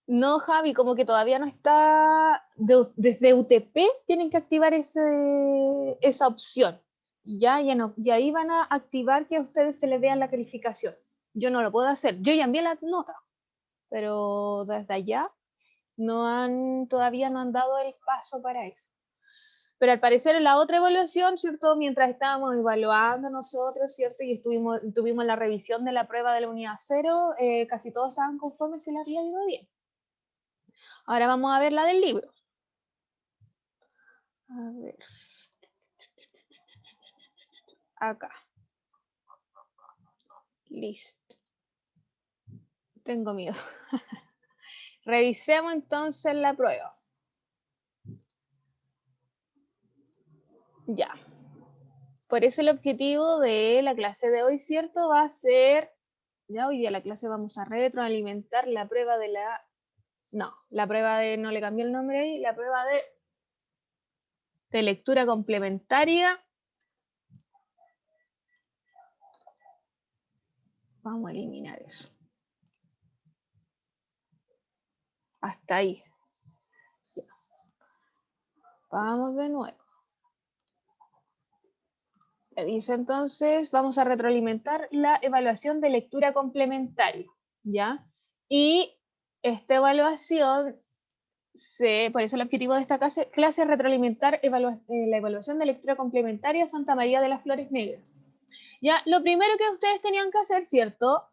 No, Javi, como que todavía no está, desde UTP tienen que activar esa opción. Ya no, y ahí van a activar que a ustedes se les vea la calificación. Yo no lo puedo hacer. Yo ya envié la nota, pero desde allá todavía no han dado el paso para eso. Pero al parecer en la otra evaluación, ¿cierto? Mientras estábamos evaluando nosotros, ¿cierto? Y tuvimos la revisión de la prueba de la unidad 0, casi todos estaban conformes que le había ido bien. Ahora vamos a ver la del libro. A ver. Acá. Listo. Tengo miedo. Revisemos entonces la prueba. Ya. Por eso el objetivo de la clase de hoy, ¿cierto? Va a ser, ya hoy día la clase vamos a retroalimentar la prueba de la... No, la prueba de, no le cambié el nombre ahí, la prueba de lectura complementaria. Vamos a eliminar eso. Hasta ahí. Ya. Vamos de nuevo. Dice entonces, vamos a retroalimentar la evaluación de lectura complementaria, ¿ya? Y esta evaluación, por eso el objetivo de esta clase es retroalimentar la evaluación de lectura complementaria Santa María de las Flores Negras. Ya, lo primero que ustedes tenían que hacer, ¿cierto?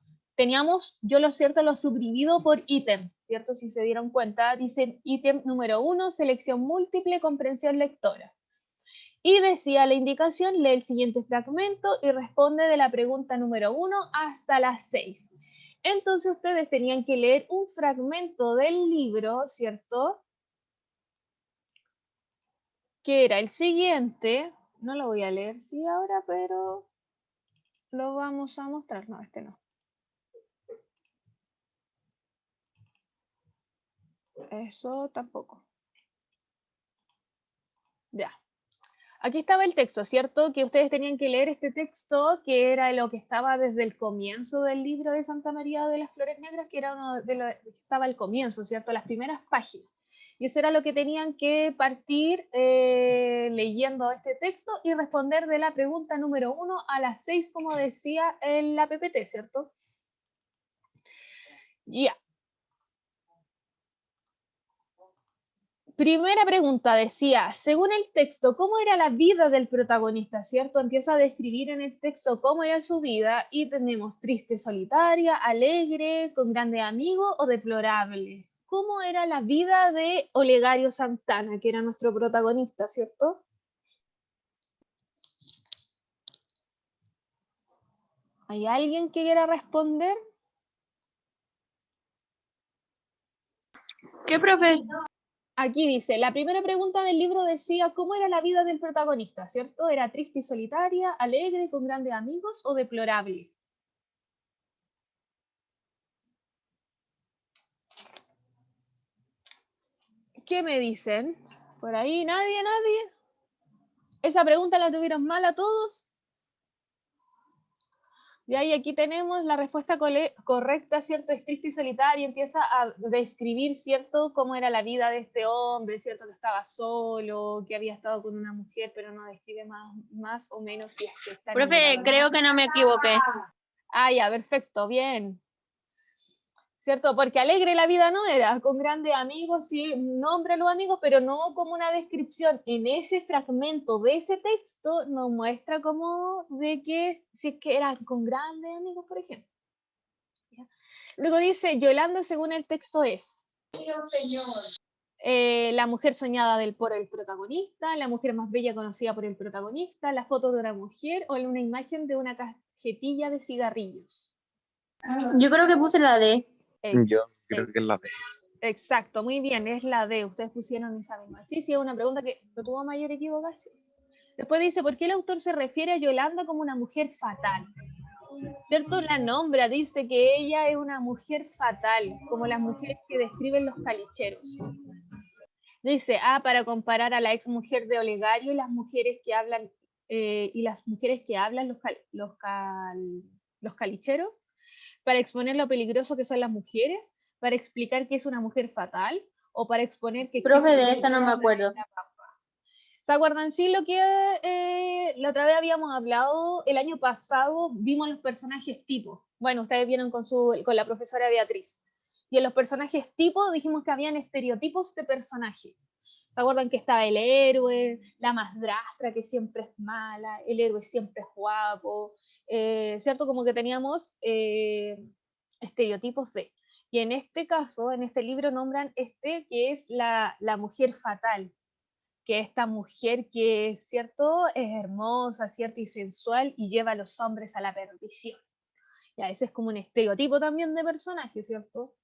Yo lo subdivido por ítems, ¿cierto? Si se dieron cuenta, dicen ítem número 1, selección múltiple, comprensión lectora. Y decía la indicación, lee el siguiente fragmento y responde de la pregunta número 1 hasta la 6. Entonces ustedes tenían que leer un fragmento del libro, ¿cierto? Que era el siguiente. No lo voy a leer, sí, ahora, pero lo vamos a mostrar. No, este no. Eso tampoco. Ya. Aquí estaba el texto, ¿cierto? Que ustedes tenían que leer este texto, que era lo que estaba desde el comienzo del libro de Santa María de las Flores Negras, que era uno de los que estaba al comienzo, ¿cierto? Las primeras páginas. Y eso era lo que tenían que partir leyendo este texto y responder de la pregunta número 1 a las 6, como decía en la PPT, ¿cierto? Ya. Primera pregunta decía, según el texto, ¿cómo era la vida del protagonista? ¿Cierto? Empieza a describir en el texto cómo era su vida y tenemos triste, solitaria, alegre, con grandes amigos o deplorable. ¿Cómo era la vida de Olegario Santana, que era nuestro protagonista, ¿cierto? ¿Hay alguien que quiera responder? ¿Qué, profe? Aquí dice, la primera pregunta del libro decía cómo era la vida del protagonista, ¿cierto? ¿Era triste y solitaria, alegre, con grandes amigos o deplorable? ¿Qué me dicen? ¿Por ahí nadie? ¿Esa pregunta la tuvieron mal a todos? Y ahí aquí tenemos la respuesta correcta, ¿cierto? Es triste y solitaria, empieza a describir, ¿cierto? Cómo era la vida de este hombre, ¿cierto? Que estaba solo, que había estado con una mujer, pero no describe más o menos si es que está Profe, enamorado. creo que no me equivoqué. Ah, ya, perfecto, bien. ¿Cierto? Porque alegre la vida no era, con grandes amigos, sí, nombra a los amigos, pero no como una descripción. En ese fragmento de ese texto nos muestra como de que, si es que era con grandes amigos, por ejemplo. ¿Ya? Luego dice, Yolanda según el texto es la mujer soñada por el protagonista, la mujer más bella conocida por el protagonista, la foto de una mujer o una imagen de una cajetilla de cigarrillos. Yo creo que puse la D. Yo creo que es la D. Exacto, muy bien, es la D. Ustedes pusieron esa misma. Sí, es una pregunta que no tuvo mayor equivocación. Después dice, ¿por qué el autor se refiere a Yolanda como una mujer fatal? ¿Cierto? La nombra, dice que ella es una mujer fatal, como las mujeres que describen los calicheros. Dice, para comparar a la ex mujer de Olegario y las mujeres que hablan, los calicheros, para exponer lo peligroso que son las mujeres, ¿Para explicar que es una mujer fatal o para exponer que Profe, existe de esa no me acuerdo. ¿Se acuerdan? Sí, lo que la otra vez habíamos hablado, el año pasado vimos los personajes tipo. Bueno, ustedes vieron con la profesora Beatriz. Y en los personajes tipo dijimos que habían estereotipos de personaje. ¿Se acuerdan que estaba el héroe, la madrastra que siempre es mala, el héroe siempre es guapo? ¿Cierto? Como que teníamos estereotipos de... Y en este caso, en este libro nombran que es la mujer fatal, que esta mujer que, ¿cierto?, es hermosa, ¿cierto?, y sensual y lleva a los hombres a la perdición. Ya, ese es como un estereotipo también de personaje, ¿cierto?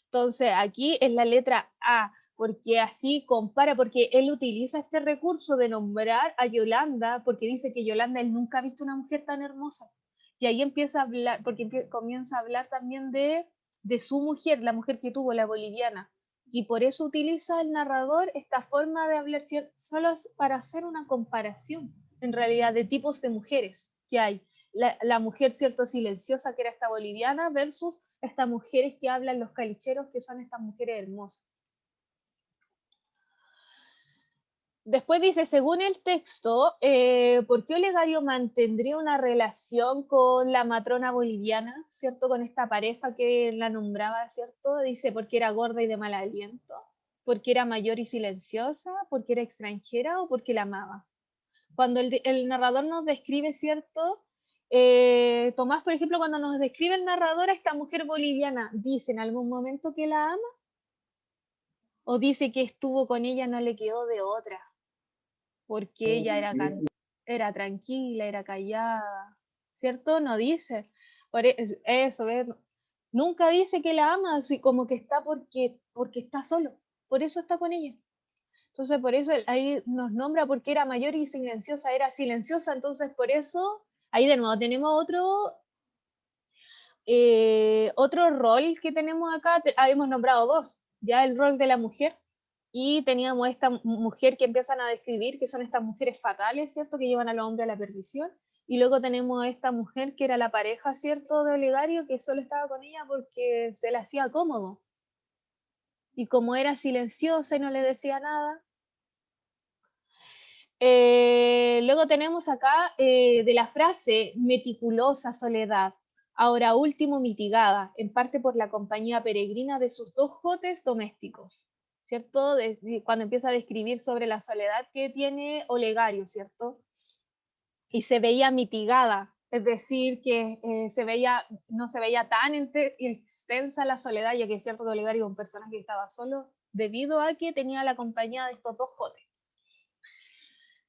Entonces, aquí es la letra A, porque así compara, porque él utiliza este recurso de nombrar a Yolanda, porque dice que Yolanda, él nunca ha visto una mujer tan hermosa. Y ahí empieza a hablar, porque comienza a hablar también de su mujer, la mujer que tuvo, la boliviana. Y por eso utiliza el narrador esta forma de hablar, solo para hacer una comparación, en realidad, de tipos de mujeres que hay. La mujer, ¿cierto?, silenciosa, que era esta boliviana, versus estas mujeres que hablan los calicheros, que son estas mujeres hermosas. Después dice, según el texto, ¿por qué Olegario mantendría una relación con la matrona boliviana, ¿cierto? Con esta pareja que la nombraba, ¿cierto? Dice, porque era gorda y de mal aliento, porque era mayor y silenciosa, porque era extranjera o porque la amaba. Cuando el narrador nos describe, ¿cierto? Tomás, por ejemplo, cuando nos describe el narrador a esta mujer boliviana, ¿dice en algún momento que la ama? ¿O dice que estuvo con ella, no le quedó de otra? Porque ella era tranquila, era callada, ¿cierto? No dice. Eso, ¿ves? Nunca dice que la ama, así como que está porque está solo. Por eso está con ella. Entonces, por eso ahí nos nombra porque era mayor y silenciosa, era silenciosa, entonces por eso, ahí de nuevo tenemos otro rol que tenemos acá, habíamos nombrado dos, ya el rol de la mujer, y teníamos esta mujer que empiezan a describir, que son estas mujeres fatales, ¿cierto?, que llevan al hombre a la perdición, y luego tenemos a esta mujer que era la pareja, ¿cierto?, de Olegario, que solo estaba con ella porque se le hacía cómodo, y como era silenciosa y no le decía nada. Luego tenemos acá de la frase meticulosa soledad, ahora último mitigada, en parte por la compañía peregrina de sus dos jotes domésticos, ¿cierto? Cuando empieza a describir sobre la soledad que tiene Olegario, ¿cierto? Y se veía mitigada, es decir, que no se veía tan extensa la soledad, ya que es cierto que Olegario es un personaje que estaba solo, debido a que tenía la compañía de estos dos jotes.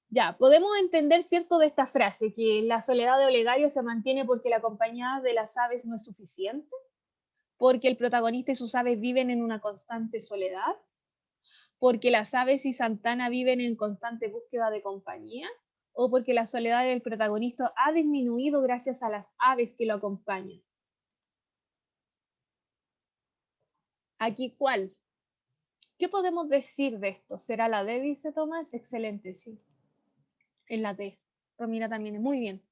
Ya, podemos entender, ¿cierto?, de esta frase, que la soledad de Olegario se mantiene porque la compañía de las aves no es suficiente, porque el protagonista y sus aves viven en una constante soledad, porque las aves y Santana viven en constante búsqueda de compañía, o porque la soledad del protagonista ha disminuido gracias a las aves que lo acompañan. Aquí, ¿cuál? ¿Qué podemos decir de esto? ¿Será la D, dice Tomás? Excelente, sí. En la D. Romina también, muy bien.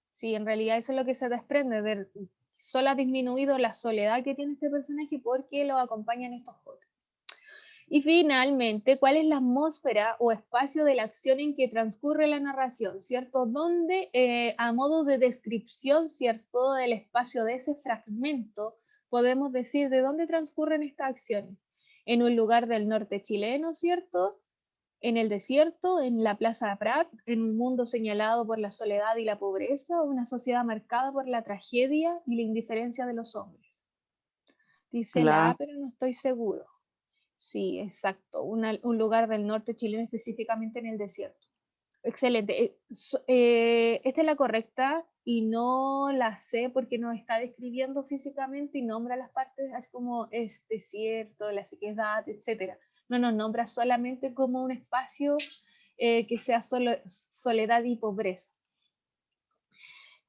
Sí, en realidad eso es lo que se desprende, solo ha disminuido la soledad que tiene este personaje porque lo acompañan estos jotes. Y finalmente, ¿cuál es la atmósfera o espacio de la acción en que transcurre la narración? ¿Cierto? Donde, a modo de descripción, ¿cierto?, del espacio de ese fragmento, podemos decir de dónde transcurren estas acciones. En un lugar del norte chileno, ¿cierto?, en el desierto, en la Plaza Prat, en un mundo señalado por la soledad y la pobreza, una sociedad marcada por la tragedia y la indiferencia de los hombres. Dice la A, pero no estoy seguro. Sí, exacto, un lugar del norte chileno, específicamente en el desierto. Excelente. Esta es la correcta y no la sé porque nos está describiendo físicamente y nombra las partes así como es desierto, la sequedad, etc. No nos nombra solamente como un espacio que sea soledad y pobreza.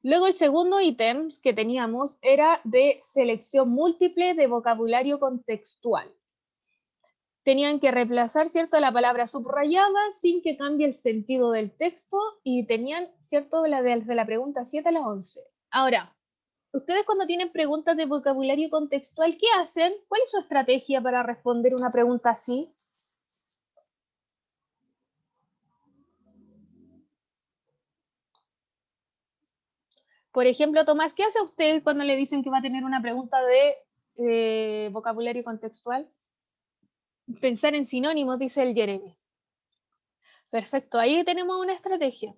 Luego el segundo ítem que teníamos era de selección múltiple de vocabulario contextual. Tenían que reemplazar, ¿cierto?, la palabra subrayada sin que cambie el sentido del texto y tenían, ¿cierto?, desde la pregunta 7 a la 11. Ahora, ustedes cuando tienen preguntas de vocabulario contextual, ¿qué hacen? ¿Cuál es su estrategia para responder una pregunta así? Por ejemplo, Tomás, ¿qué hace usted cuando le dicen que va a tener una pregunta de vocabulario contextual? Pensar en sinónimos, dice el Jeremy. Perfecto, ahí tenemos una estrategia.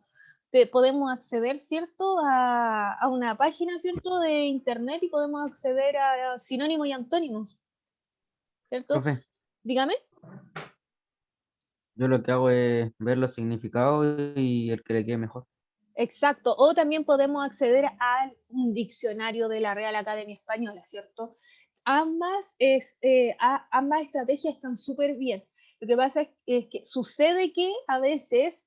Podemos acceder, ¿cierto?, a una página, ¿cierto?, de internet y podemos acceder a sinónimos y antónimos, ¿cierto? Profe, Dígame. yo lo que hago es ver los significados y el que le quede mejor. Exacto, o también podemos acceder a un diccionario de la Real Academia Española, ¿cierto? Ambas estrategias están súper bien. Lo que pasa es que sucede que a veces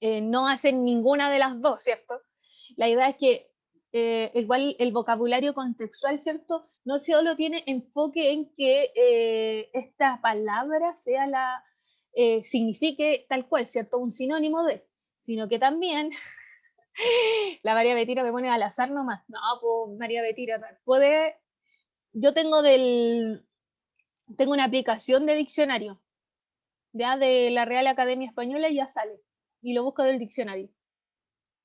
no hacen ninguna de las dos, ¿cierto? La idea es que igual el vocabulario contextual, ¿cierto? No solo tiene enfoque en que esta palabra signifique tal cual, ¿cierto? Un sinónimo de, sino que también la María Betira me pone al azar nomás. No, pues María Betira yo tengo una aplicación de diccionario, ya de la Real Academia Española y ya sale, y lo busco del diccionario,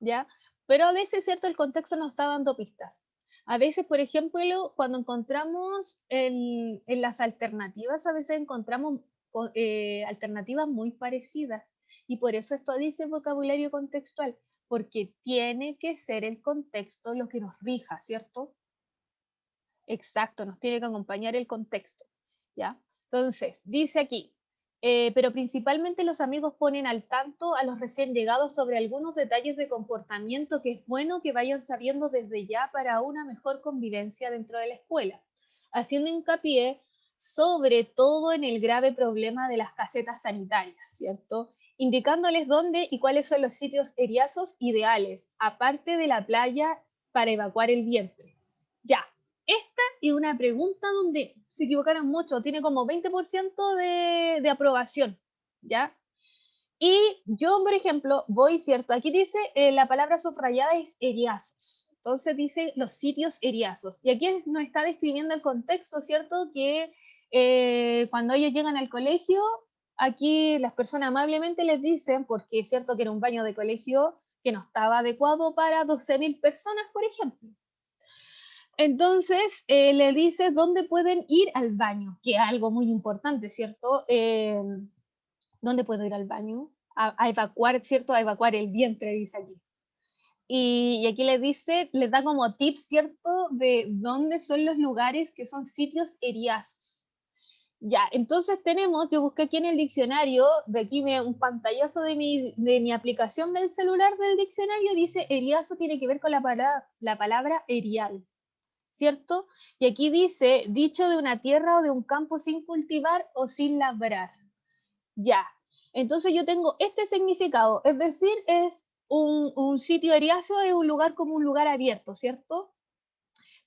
¿ya? Pero a veces, ¿cierto? El contexto nos está dando pistas. A veces, por ejemplo, cuando encontramos en las alternativas, a veces encontramos alternativas muy parecidas. Y por eso esto dice vocabulario contextual, porque tiene que ser el contexto lo que nos rija, ¿cierto? Exacto, nos tiene que acompañar el contexto, ¿ya? Entonces, dice aquí, pero principalmente los amigos ponen al tanto a los recién llegados sobre algunos detalles de comportamiento que es bueno que vayan sabiendo desde ya para una mejor convivencia dentro de la escuela, haciendo hincapié sobre todo en el grave problema de las casetas sanitarias, ¿cierto? Indicándoles dónde y cuáles son los sitios eriazos ideales, aparte de la playa, para evacuar el vientre. Ya, esta es una pregunta donde se equivocaron mucho, tiene como 20% de aprobación, ¿ya? Y yo, por ejemplo, voy, ¿cierto? Aquí dice, la palabra subrayada es eriazos. Entonces dice los sitios eriazos. Y aquí nos está describiendo el contexto, ¿cierto? Que cuando ellos llegan al colegio, aquí las personas amablemente les dicen, porque es cierto que era un baño de colegio que no estaba adecuado para 12.000 personas, por ejemplo. Entonces, le dices dónde pueden ir al baño, que es algo muy importante, ¿cierto? ¿Dónde puedo ir al baño? A evacuar, ¿cierto? A evacuar el vientre, dice aquí. Y aquí les da como tips, ¿cierto? De dónde son los lugares que son sitios eriazos. Ya, entonces yo busqué aquí en el diccionario, de aquí un pantallazo de mi aplicación del celular del diccionario, dice eriazo tiene que ver con la palabra erial, ¿cierto? Y aquí dice, dicho de una tierra o de un campo sin cultivar o sin labrar. Ya, entonces yo tengo este significado, es decir, es un sitio eriazo, es un lugar como un lugar abierto, ¿cierto?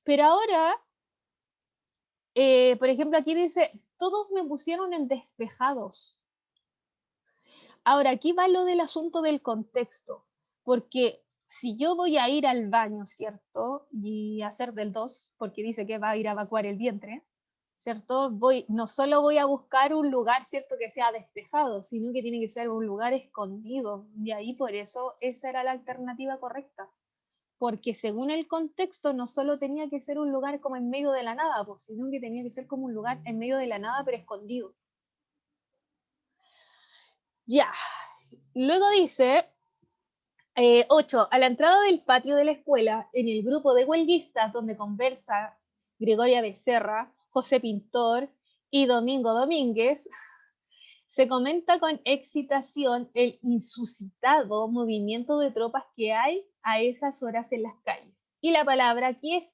Pero ahora, por ejemplo, aquí dice, todos me pusieron en despejados. Ahora, aquí va lo del asunto del contexto, porque si yo voy a ir al baño, ¿cierto? Y hacer del 2, porque dice que va a ir a evacuar el vientre, ¿cierto? No solo voy a buscar un lugar, ¿cierto?, que sea despejado, sino que tiene que ser un lugar escondido. Y ahí por eso esa era la alternativa correcta. Porque según el contexto no solo tenía que ser un lugar como en medio de la nada, pues, sino que tenía que ser como un lugar en medio de la nada, pero escondido. Ya. Luego dice, 8. A la entrada del patio de la escuela, en el grupo de huelguistas donde conversa Gregoria Becerra, José Pintor y Domingo Domínguez, se comenta con excitación el insuscitado movimiento de tropas que hay a esas horas en las calles. Y la palabra aquí es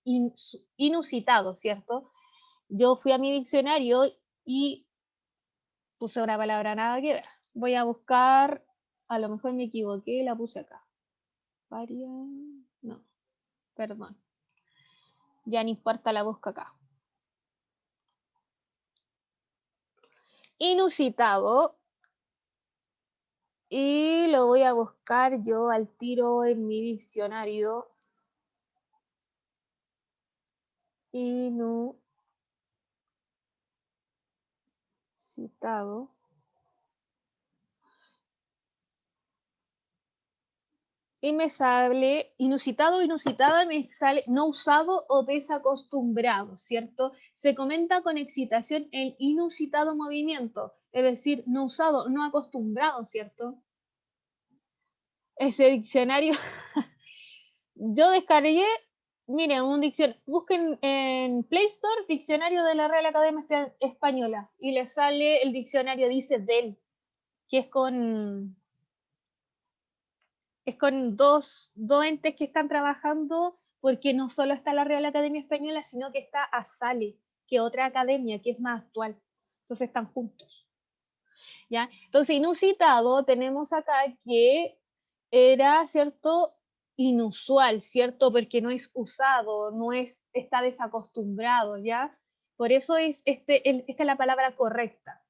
inusitado, ¿cierto? Yo fui a mi diccionario y puse una palabra nada que ver. Voy a buscar, a lo mejor me equivoqué, la puse acá. No, perdón. Ya no importa, la busco acá. Inusitado. Y lo voy a buscar yo al tiro en mi diccionario. Inusitado. Y me sale inusitado, inusitada, me sale no usado o desacostumbrado, ¿cierto? Se comenta con excitación el inusitado movimiento, es decir, no usado, no acostumbrado, ¿cierto? Ese diccionario, yo descargué, miren, un diccionario, busquen en Play Store diccionario de la Real Academia Española y les sale el diccionario, dice DEL, que es con dos entes que están trabajando, porque no solo está la Real Academia Española, sino que está ASALE, que es otra academia que es más actual. Entonces están juntos. ¿Ya? Entonces, inusitado, tenemos acá que era, ¿cierto? Inusual, ¿cierto? Porque no es usado, está desacostumbrado, ¿ya? Por eso esta es la palabra correcta.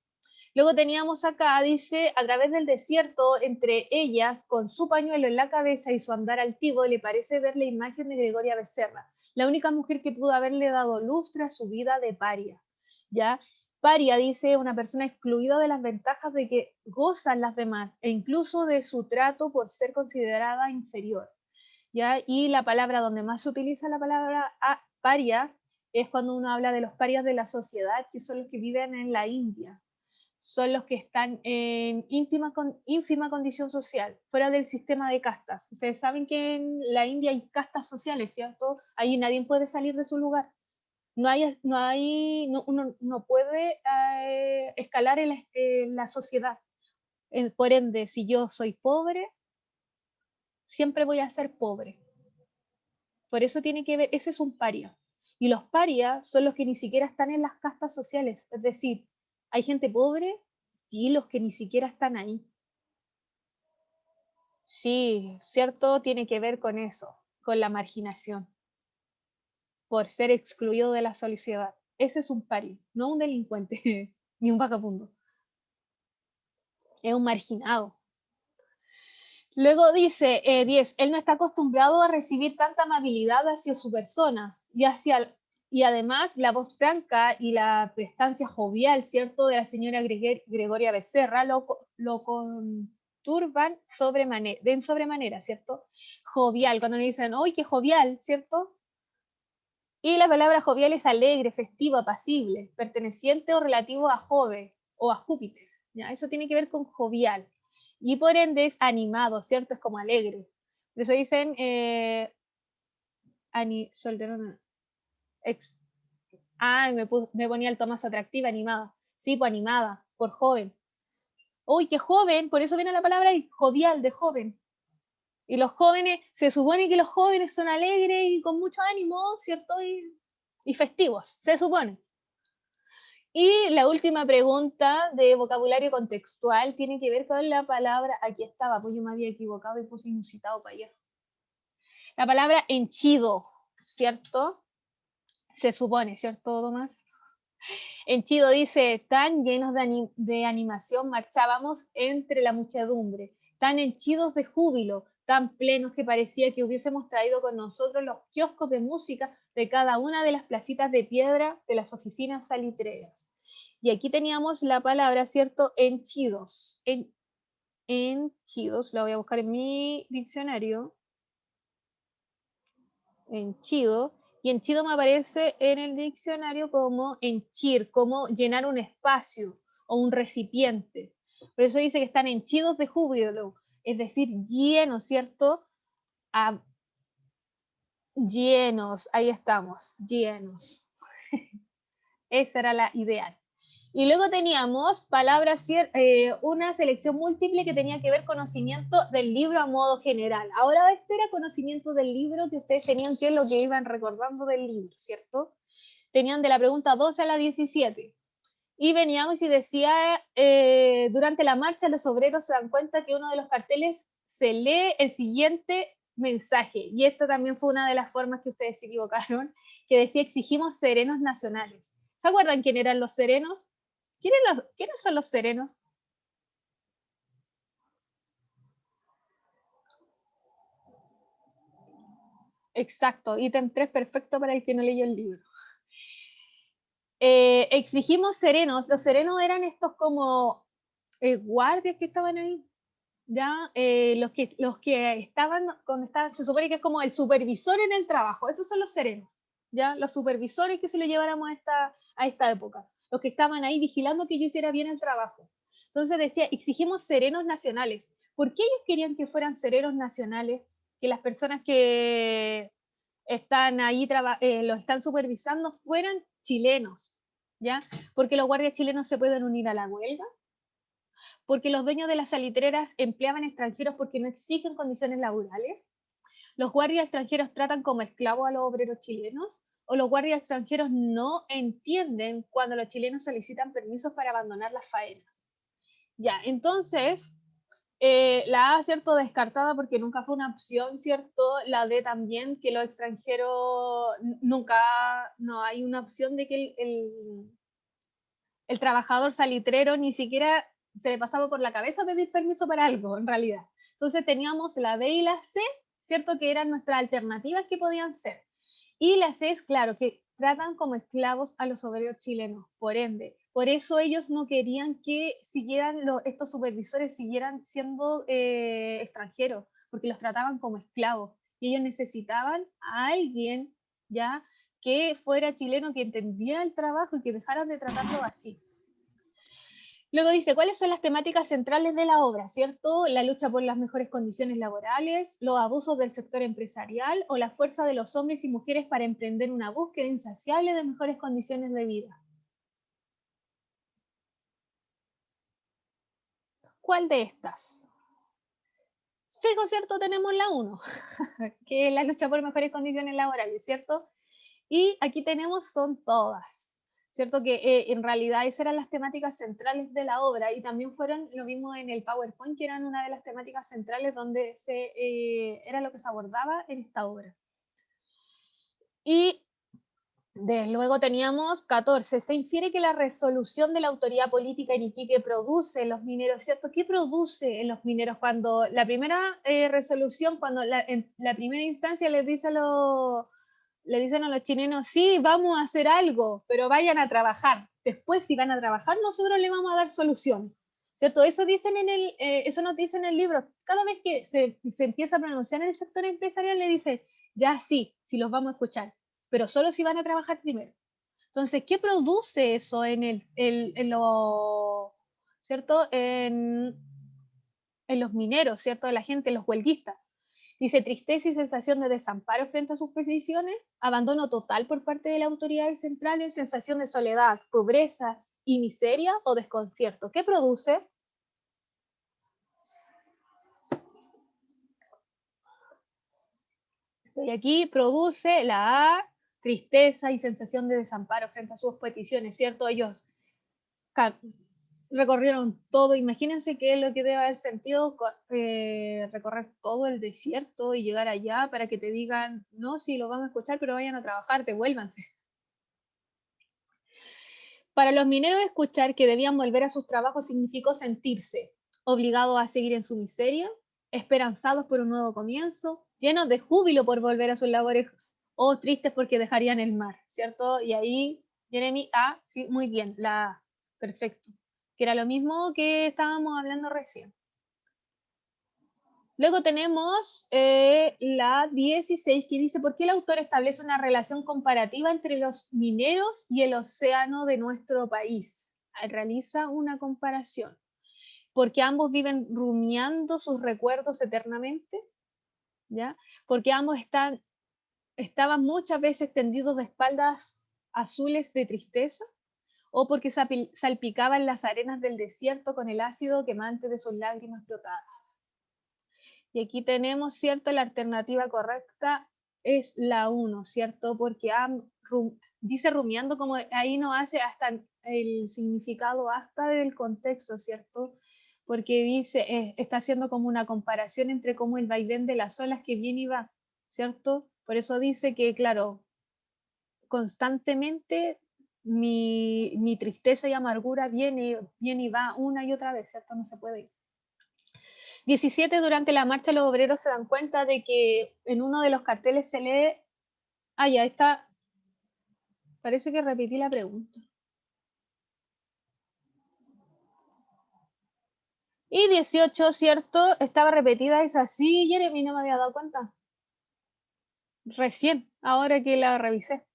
Luego teníamos acá, dice, a través del desierto, entre ellas, con su pañuelo en la cabeza y su andar altivo, le parece ver la imagen de Gregoria Becerra, la única mujer que pudo haberle dado lustre a su vida de paria. ¿Ya? Paria, dice, una persona excluida de las ventajas de que gozan las demás, e incluso de su trato por ser considerada inferior. ¿Ya? Y la palabra donde más se utiliza la palabra paria es cuando uno habla de los parias de la sociedad, que son los que viven en la India, son los que están en ínfima condición social, fuera del sistema de castas. Ustedes saben que en la India hay castas sociales, ¿cierto? Ahí nadie puede salir de su lugar. Uno no puede escalar en la sociedad. Por ende, si yo soy pobre, siempre voy a ser pobre. Por eso tiene que ver, ese es un paria. Y los parias son los que ni siquiera están en las castas sociales. Es decir, hay gente pobre y los que ni siquiera están ahí. Sí, ¿cierto? Tiene que ver con eso, con la marginación, por ser excluido de la sociedad. Ese es un paria, no un delincuente, ni un vagabundo. Es un marginado. Luego dice 10, él no está acostumbrado a recibir tanta amabilidad hacia su persona y además la voz franca y la prestancia jovial, ¿cierto?, de la señora Gregoria Becerra lo conturban de sobremanera, ¿cierto? Jovial, cuando me dicen, ¡ay, qué jovial!, ¿cierto? Y la palabra jovial es alegre, festivo, apacible, perteneciente o relativo a Jove o a Júpiter, ¿ya? Eso tiene que ver con jovial. Y por ende es animado, ¿cierto? Es como alegre. Por eso dicen solterona. Me ponía el tono más atractiva, animada. Sí, pues animada, por joven. Uy, qué joven, por eso viene la palabra ahí, jovial, de joven. Y los jóvenes, se supone que los jóvenes son alegres y con mucho ánimo, ¿cierto? Y festivos, se supone. Y la última pregunta de vocabulario contextual tiene que ver con la palabra, aquí estaba, pues yo me había equivocado y puse inusitado para allá. La palabra henchido, ¿cierto? Se supone, ¿cierto, Tomás? Henchido dice, tan llenos de animación marchábamos entre la muchedumbre, tan henchidos de júbilo, tan plenos que parecía que hubiésemos traído con nosotros los kioscos de música de cada una de las placitas de piedra de las oficinas salitreras. Y aquí teníamos la palabra, ¿cierto? Henchidos. Henchidos, la voy a buscar en mi diccionario. Henchido. Y henchido me aparece en el diccionario como henchir, como llenar un espacio o un recipiente. Por eso dice que están henchidos de júbilo, es decir, llenos, ¿cierto? Llenos, ahí estamos, llenos. Esa era la ideal. Y luego teníamos palabras, una selección múltiple que tenía que ver conocimiento del libro a modo general. Ahora este era conocimiento del libro, que ustedes tenían que lo que iban recordando del libro, ¿cierto? Tenían de la pregunta 12 a la 17. Y veníamos y decía, durante la marcha los obreros se dan cuenta que uno de los carteles se lee el siguiente mensaje. Y esto también fue una de las formas que ustedes se equivocaron, que decía exigimos serenos nacionales. ¿Se acuerdan quién eran los serenos? ¿Quiénes son los serenos? Exacto, ítem 3 perfecto para el que no leyó el libro. exigimos serenos. Los serenos eran estos como guardias que estaban ahí, ¿ya? Los que estaban, se supone que es como el supervisor en el trabajo, esos son los serenos, ¿ya? Los supervisores que se lo lleváramos a esta época, los que estaban ahí vigilando que yo hiciera bien el trabajo. Entonces decía, exigimos serenos nacionales. ¿Por qué ellos querían que fueran serenos nacionales? Que las personas que están ahí, los están supervisando fueran chilenos, ¿ya? Porque los guardias chilenos se pueden unir a la huelga, porque los dueños de las salitreras empleaban extranjeros porque no exigen condiciones laborales, los guardias extranjeros tratan como esclavos a los obreros chilenos, o los guardias extranjeros no entienden cuando los chilenos solicitan permisos para abandonar las faenas. Ya, entonces, la A, ¿cierto? Descartada porque nunca fue una opción, ¿cierto? La D también, que los extranjeros nunca, no hay una opción de que el trabajador salitrero ni siquiera se le pasaba por la cabeza pedir permiso para algo, en realidad. Entonces teníamos la B y la C, ¿cierto? Que eran nuestras alternativas que podían ser. Y la C es, claro, que tratan como esclavos a los obreros chilenos, por ende. Por eso ellos no querían que estos supervisores siguieran siendo extranjeros, porque los trataban como esclavos. Y ellos necesitaban a alguien, ¿ya?, que fuera chileno, que entendiera el trabajo y que dejaran de tratarlo así. Luego dice, ¿cuáles son las temáticas centrales de la obra? ¿Cierto? La lucha por las mejores condiciones laborales, los abusos del sector empresarial o la fuerza de los hombres y mujeres para emprender una búsqueda insaciable de mejores condiciones de vida. ¿Cuál de estas? Fijo, ¿cierto? Tenemos la 1, que es la lucha por mejores condiciones laborales, ¿cierto? Y aquí tenemos son todas, ¿cierto? Que en realidad esas eran las temáticas centrales de la obra y también fueron lo mismo en el PowerPoint, que eran una de las temáticas centrales donde era lo que se abordaba en esta obra. Y luego teníamos 14. Se infiere que la resolución de la autoridad política en Iquique produce en los mineros, ¿cierto? ¿Qué produce en los mineros cuando la primera resolución, cuando en la primera instancia le dicen a los chilenos, sí, vamos a hacer algo, pero vayan a trabajar. Después, si van a trabajar, nosotros le vamos a dar solución, ¿cierto? Eso eso nos dice en el libro. Cada vez que se empieza a pronunciar en el sector empresarial, le dice, ya sí los vamos a escuchar, pero solo si van a trabajar primero. Entonces, ¿qué produce eso ¿cierto? En los mineros, ¿cierto? La gente, los huelguistas. Dice, tristeza y sensación de desamparo frente a sus peticiones, abandono total por parte de las autoridades centrales, sensación de soledad, pobreza y miseria o desconcierto. ¿Qué produce? Estoy aquí, produce la A, tristeza y sensación de desamparo frente a sus peticiones, ¿cierto? Ellos recorrieron todo. Imagínense qué es lo que debe haber sentido recorrer todo el desierto y llegar allá para que te digan, no, sí, lo van a escuchar, pero vayan a trabajar, devuélvanse. Para los mineros, escuchar que debían volver a sus trabajos significó sentirse obligados a seguir en su miseria, esperanzados por un nuevo comienzo, llenos de júbilo por volver a sus labores o tristes porque dejarían el mar, ¿cierto? Y ahí, Jeremy, sí, muy bien, la A, perfecto. Que era lo mismo que estábamos hablando recién. Luego tenemos la 16, que dice, ¿por qué el autor establece una relación comparativa entre los mineros y el océano de nuestro país? Realiza una comparación. Porque ambos viven rumiando sus recuerdos eternamente, ¿ya? Porque ambos estaban muchas veces tendidos de espaldas azules de tristeza, o porque salpicaban las arenas del desierto con el ácido quemante de sus lágrimas brotadas. Y aquí tenemos, ¿cierto? La alternativa correcta es la 1, ¿cierto? Porque dice rumiando, como ahí no hace hasta el significado hasta del contexto, ¿cierto? Porque dice, está haciendo como una comparación entre cómo el vaivén de las olas que viene y va, ¿cierto? Por eso dice que, claro, constantemente mi tristeza y amargura viene y va una y otra vez, ¿cierto? No se puede ir. 17, durante la marcha los obreros se dan cuenta de que en uno de los carteles se lee, ya está, parece que repetí la pregunta. Y 18, ¿cierto? Estaba repetida esa, sí, Jeremy, no me había dado cuenta. Recién, ahora que la revisé.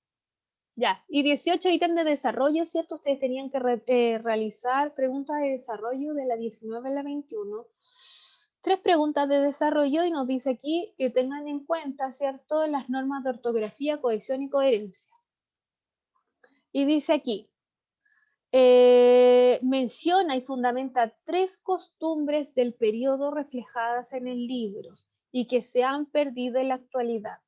Ya, y 18 ítem de desarrollo, ¿cierto? Ustedes tenían que realizar preguntas de desarrollo de la 19 a la 21. 3 preguntas de desarrollo y nos dice aquí que tengan en cuenta, ¿cierto? Las normas de ortografía, cohesión y coherencia. Y dice aquí, menciona y fundamenta 3 costumbres del periodo reflejadas en el libro y que se han perdido en la actualidad.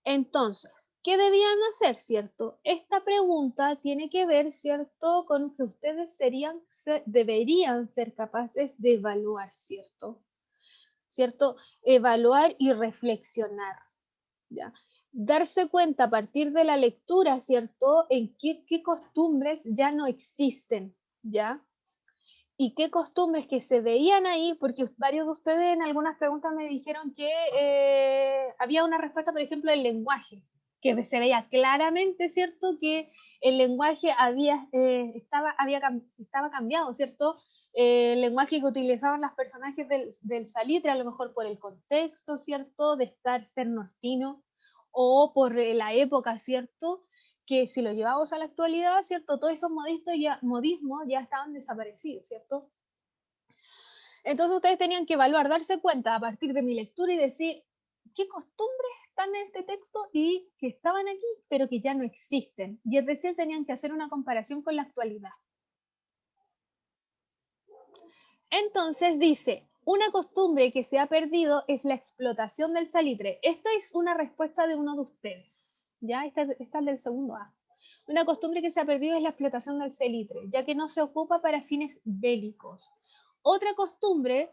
Entonces, ¿qué debían hacer, cierto? Esta pregunta tiene que ver, cierto, con que ustedes deberían ser capaces de evaluar, ¿cierto? Evaluar y reflexionar, ¿ya? Darse cuenta a partir de la lectura, ¿cierto? En qué costumbres ya no existen, ¿ya? Y qué costumbres que se veían ahí, porque varios de ustedes en algunas preguntas me dijeron que había una respuesta, por ejemplo, del lenguaje, que se veía claramente, ¿cierto? Que el lenguaje estaba cambiado, ¿cierto? El lenguaje que utilizaban los personajes del Salitre, a lo mejor por el contexto, ¿cierto? De ser nortino, o por la época, ¿cierto? Que si lo llevamos a la actualidad, ¿cierto? Todos esos modismos ya estaban desaparecidos, ¿cierto? Entonces ustedes tenían que evaluar, darse cuenta a partir de mi lectura y decir qué costumbres están en este texto y que estaban aquí, pero que ya no existen. Y es decir, tenían que hacer una comparación con la actualidad. Entonces dice, una costumbre que se ha perdido es la explotación del salitre. Esta es una respuesta de uno de ustedes, ¿ya? Esta es del segundo A. Una costumbre que se ha perdido es la explotación del salitre, ya que no se ocupa para fines bélicos. Otra costumbre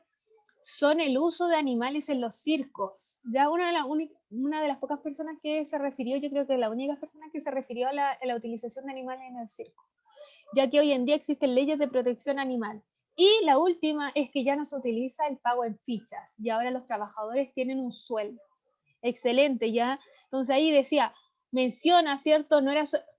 son el uso de animales en los circos. Ya una de las pocas personas que se refirió, yo creo que la única persona que se refirió a la utilización de animales en el circo, ya que hoy en día existen leyes de protección animal. Y la última es que ya no se utiliza el pago en fichas y ahora los trabajadores tienen un sueldo. Excelente, ya. Entonces ahí decía, menciona, ¿cierto?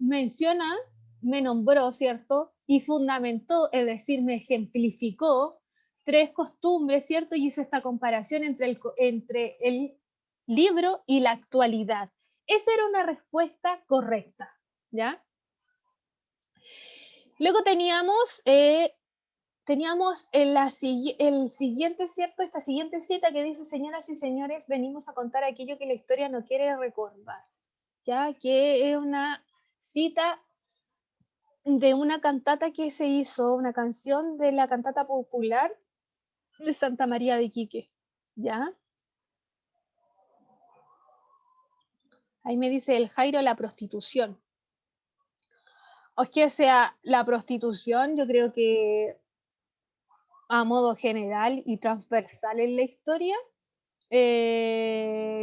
Me nombró, ¿cierto? Y fundamentó, es decir, me ejemplificó 3 costumbres, ¿cierto? Y hizo esta comparación entre el libro y la actualidad. Esa era una respuesta correcta, ¿ya? Luego teníamos el siguiente, ¿cierto? Esta siguiente cita que dice, señoras y señores, venimos a contar aquello que la historia no quiere recordar, ya que es una cita de una cantata que se hizo, una canción de la cantata popular de Santa María de Iquique, ¿ya? Ahí me dice el Jairo, la prostitución. O sea, la prostitución, yo creo que a modo general y transversal en la historia,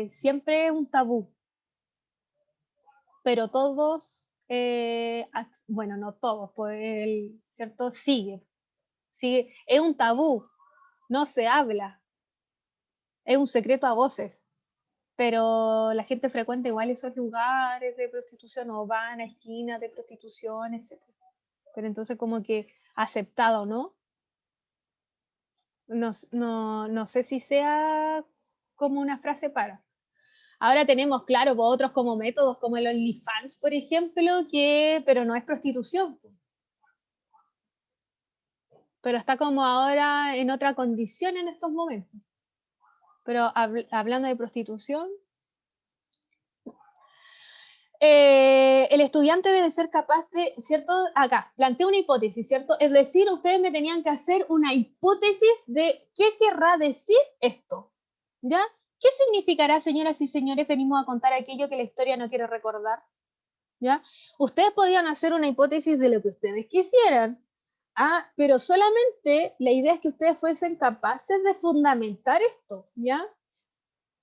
siempre es un tabú, pero todos, bueno, no todos, pues, ¿cierto? Sigue, es un tabú, no se habla, es un secreto a voces, pero la gente frecuenta igual esos lugares de prostitución o van a esquinas de prostitución, etc. Pero entonces como que aceptado, ¿no? No sé si sea como una frase para. Ahora tenemos, claro, otros como métodos, como el OnlyFans, por ejemplo, pero no es prostitución. Pero está como ahora en otra condición en estos momentos. Pero hablando de prostitución, el estudiante debe ser capaz de, ¿cierto? Acá, plantea una hipótesis, ¿cierto? Es decir, ustedes me tenían que hacer una hipótesis de qué querrá decir esto, ¿ya? ¿Qué significará, señoras y señores, venimos a contar aquello que la historia no quiere recordar? ¿Ya? Ustedes podían hacer una hipótesis de lo que ustedes quisieran, pero solamente la idea es que ustedes fuesen capaces de fundamentar esto, ¿ya?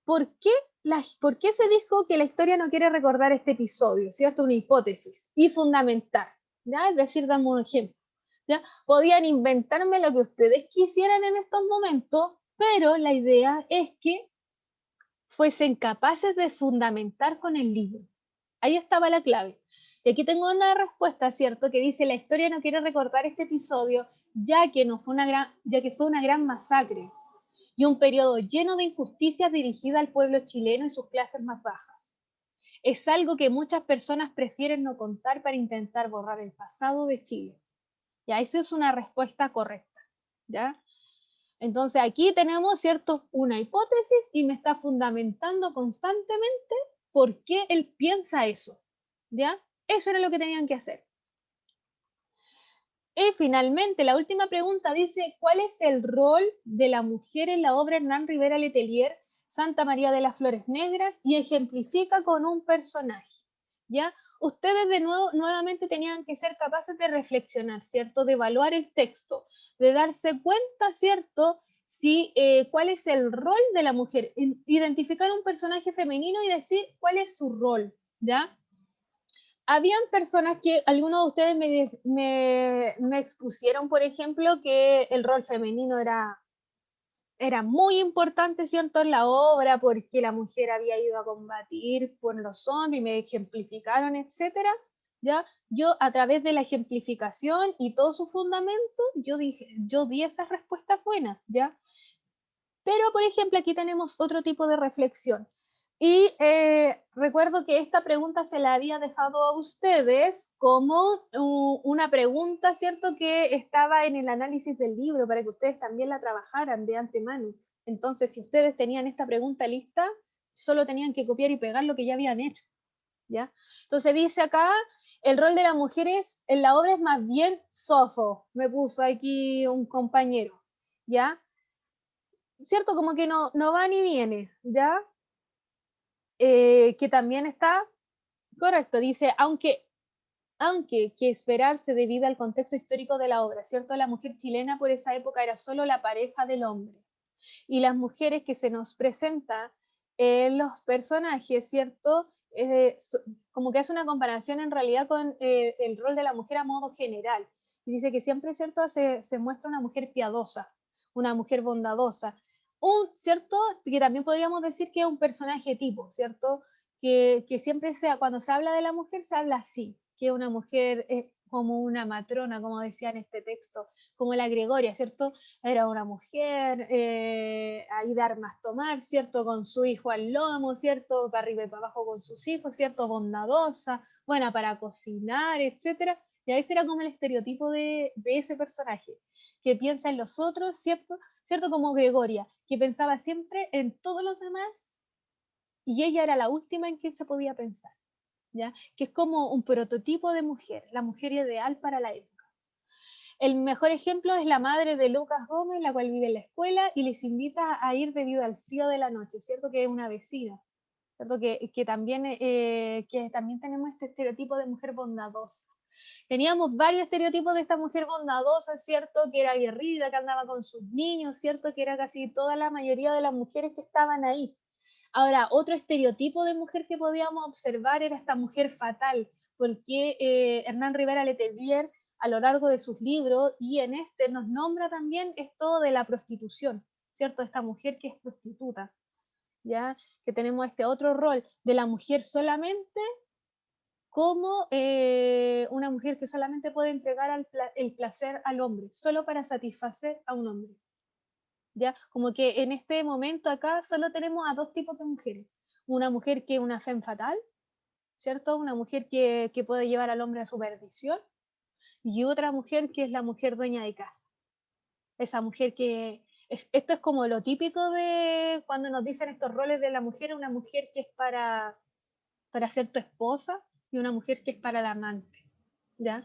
¿Por qué se dijo que la historia no quiere recordar este episodio? ¿Cierto? Una hipótesis y fundamentar, ¿ya? Es decir, dame un ejemplo, ¿ya? Podían inventarme lo que ustedes quisieran en estos momentos, pero la idea es que fuesen capaces de fundamentar con el libro. Ahí estaba la clave. Y aquí tengo una respuesta, ¿cierto? Que dice, la historia no quiere recordar este episodio ya que fue una gran masacre y un periodo lleno de injusticias dirigida al pueblo chileno y sus clases más bajas. Es algo que muchas personas prefieren no contar para intentar borrar el pasado de Chile. Ya, esa es una respuesta correcta, ¿ya? Entonces aquí tenemos, ¿cierto?, una hipótesis y me está fundamentando constantemente por qué él piensa eso, ¿ya? Eso era lo que tenían que hacer. Y finalmente, la última pregunta dice, ¿cuál es el rol de la mujer en la obra Hernán Rivera Letelier, Santa María de las Flores Negras? Y ejemplifica con un personaje, ¿ya? Ustedes nuevamente tenían que ser capaces de reflexionar, ¿cierto? De evaluar el texto, de darse cuenta, ¿cierto? Si, cuál es el rol de la mujer, identificar un personaje femenino y decir cuál es su rol, ¿ya? Habían personas que, algunos de ustedes me expusieron, por ejemplo, que el rol femenino era muy importante, ¿cierto?, en la obra, porque la mujer había ido a combatir por los hombres, y me ejemplificaron, etcétera. ¿Ya? Yo, a través de la ejemplificación y todo su fundamento, yo di esas respuestas buenas, ¿ya? Pero, por ejemplo, aquí tenemos otro tipo de reflexión. Y recuerdo que esta pregunta se la había dejado a ustedes como una pregunta, ¿cierto?, que estaba en el análisis del libro para que ustedes también la trabajaran de antemano. Entonces, si ustedes tenían esta pregunta lista, solo tenían que copiar y pegar lo que ya habían hecho, ¿ya? Entonces dice acá, el rol de las mujeres en la obra es más bien soso, me puso aquí un compañero, ¿ya? ¿Cierto? Como que no va ni viene, ¿ya? Que también está correcto, dice, aunque que esperarse debido al contexto histórico de la obra, ¿cierto? La mujer chilena por esa época era solo la pareja del hombre. Y las mujeres que se nos presentan en los personajes, ¿cierto? Como que hace una comparación en realidad con el rol de la mujer a modo general. Y dice que siempre, ¿cierto?, se muestra una mujer piadosa, una mujer bondadosa. ¿Cierto? Que también podríamos decir que es un personaje tipo, ¿cierto? Que siempre cuando se habla de la mujer, se habla así, que una mujer como una matrona, como decía en este texto, como la Gregoria, ¿cierto? Era una mujer ahí de armas tomar, ¿cierto? Con su hijo al lomo, ¿cierto? Para arriba y para abajo con sus hijos, ¿cierto? Bondadosa, buena para cocinar, etcétera. Y ese era como el estereotipo de ese personaje, que piensa en los otros, ¿cierto? ¿Cierto? Como Gregoria, que pensaba siempre en todos los demás y ella era la última en quien se podía pensar, ¿ya? Que es como un prototipo de mujer, la mujer ideal para la época. El mejor ejemplo es la madre de Lucas Gómez, la cual vive en la escuela y les invita a ir debido al frío de la noche, ¿cierto? Que es una vecina, ¿cierto? Que también tenemos este estereotipo de mujer bondadosa. Teníamos varios estereotipos de esta mujer bondadosa, ¿cierto? Que era aguerrida, que andaba con sus niños, ¿cierto? Que era casi toda la mayoría de las mujeres que estaban ahí. Ahora, otro estereotipo de mujer que podíamos observar era esta mujer fatal, porque Hernán Rivera Letelier, a lo largo de sus libros, y en este nos nombra también esto de la prostitución, ¿cierto? Esta mujer que es prostituta, ¿ya? Que tenemos este otro rol de la mujer solamente como una mujer que solamente puede entregar el placer al hombre, solo para satisfacer a un hombre. ¿Ya? Como que en este momento acá solo tenemos a dos tipos de mujeres. Una mujer que es una femme fatal, ¿cierto? Una mujer que puede llevar al hombre a su perdición, y otra mujer que es la mujer dueña de casa. Esa mujer esto es como lo típico de cuando nos dicen estos roles de la mujer, una mujer que es para ser tu esposa y una mujer que es para la amante, ¿ya?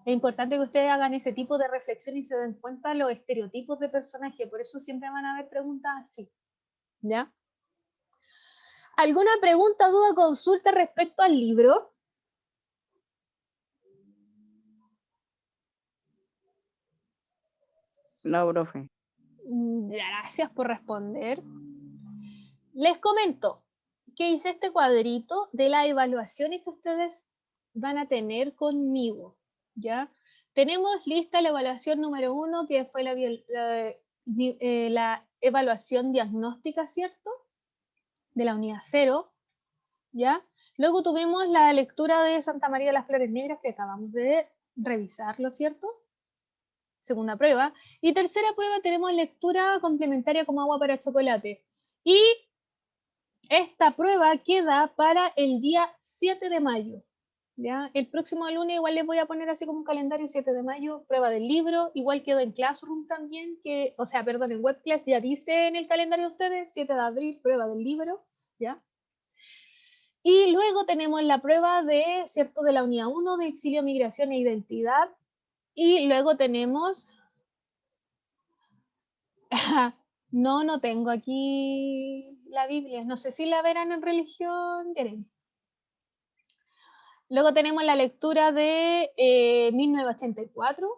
Es importante que ustedes hagan ese tipo de reflexión y se den cuenta de los estereotipos de personaje, por eso siempre van a haber preguntas así, ¿ya? ¿Alguna pregunta, duda, consulta respecto al libro? No, profe. Gracias por responder. Les comento que hice este cuadrito de las evaluaciones que ustedes van a tener conmigo, ¿ya? Tenemos lista la evaluación número 1, que fue la evaluación diagnóstica, ¿cierto? De la unidad 0, ¿ya? Luego tuvimos la lectura de Santa María de las Flores Negras, que acabamos de revisarlo, ¿cierto? segunda prueba. Y tercera prueba tenemos lectura complementaria como agua para chocolate. Y esta prueba queda para el día 7 de mayo. ¿Ya? El próximo lunes igual les voy a poner así como un calendario, 7 de mayo, prueba del libro. Igual quedó en Classroom también, o sea, perdón, en WebClass ya dice en el calendario de ustedes, 7 de abril, prueba del libro. ¿Ya? Y luego tenemos la prueba de, ¿cierto?, de la unidad 1 de exilio, migración e identidad. Y luego tenemos... No tengo aquí la Biblia. No sé si la verán en religión. Luego tenemos la lectura de 1984.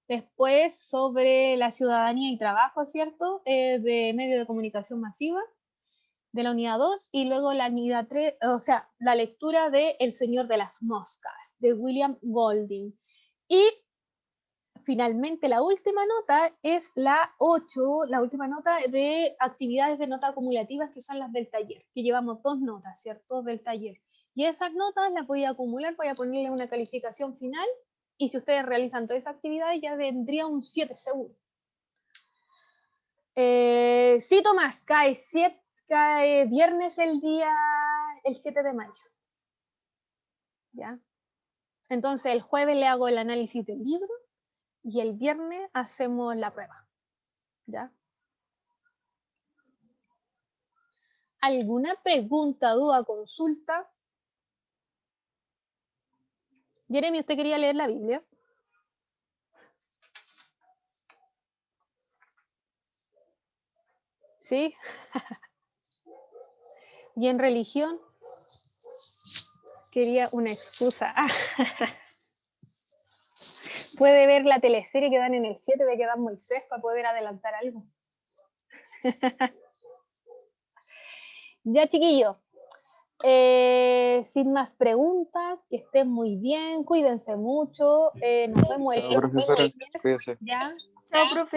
Después sobre la ciudadanía y trabajo, ¿cierto? De medios de comunicación masiva, de la unidad 2. Y luego la unidad 3, o sea, la lectura de El Señor de las Moscas, de William Golding. Y finalmente, la última nota es la 8, la última nota de actividades de nota acumulativas, que son las del taller, que llevamos 2 notas, ¿cierto?, del taller. Y esas notas las voy a acumular, voy a ponerle una calificación final, y si ustedes realizan todas esas actividades, ya vendría un 7 seguro. Sí, Tomás, cae viernes el 7 de mayo. ¿Ya? Entonces, el jueves le hago el análisis del libro, y el viernes hacemos la prueba. ¿Ya? ¿Alguna pregunta, duda, consulta? Jeremy, ¿usted quería leer la Biblia? ¿Sí? ¿Y en religión? Quería una excusa. Puede ver la teleserie que dan en el 7 de que dan Moisés para poder adelantar algo. Ya, chiquillos. Sin más preguntas, que estén muy bien, cuídense mucho. Nos vemos el Chao, profesora. Cuídese. ¿Ya? Chao, profe.